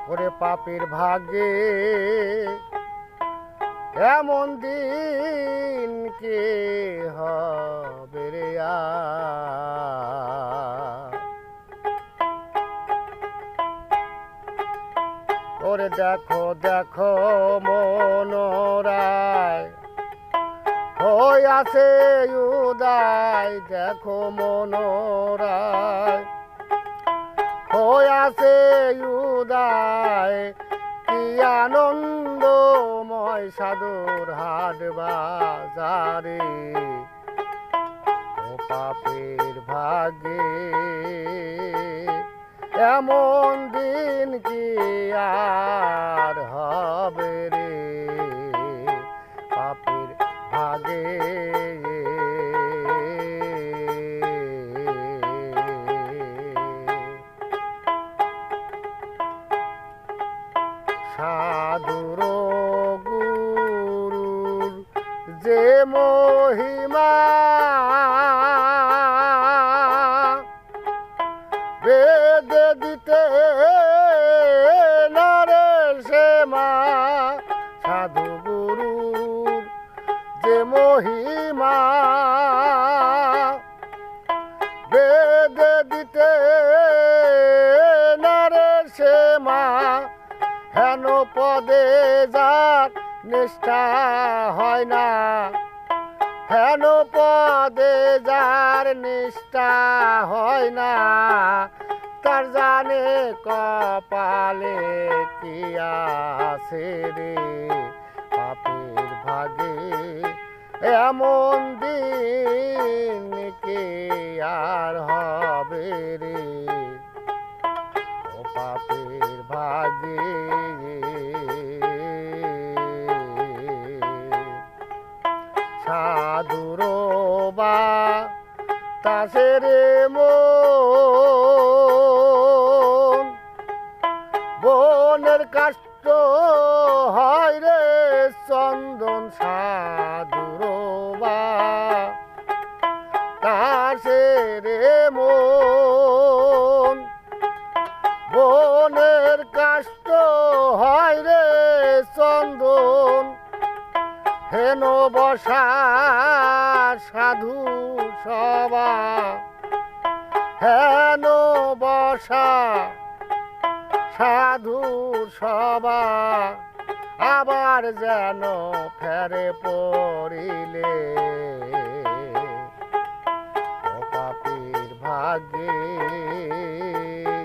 ওরে পাপীর ভাগ্যে এমন দিন কে হবে রে ওরে দেখো দেখো মনোরায় হই আছে উদয় দেখো মনোরায় হই আছে উদয় কি আনন্দময় সাধুর হাট বাজারে ও পাপের ভাগ্যে এমন দিন কি আর হবে রে পাপের ভাগে সাধুর গুরুর যে মহিমা বেদে দিতে নারে সে মা সাধু গুরুর যে মহিমা বেদে দিতে নারে সে মা হেন পদে যার নিষ্ঠা হয় না হেন পদে যার নিষ্ঠা হয় না তার জানে কপালে কি আছে রে পাপের ভাগে এমন দিন কে আর হবে রে ও পাপের ভাগে সাধুর বা তাসের মন বনের কাষ্ট হয় রে চন্দন সাধুর বা তাসের মন বনের কাষ্ট হয় রে চন্দন হেন বসা সাধু সবা হেন বসা সাধু সবা আবার যেন ফেরে পড়িলে ও পাপীর ভাগ্যে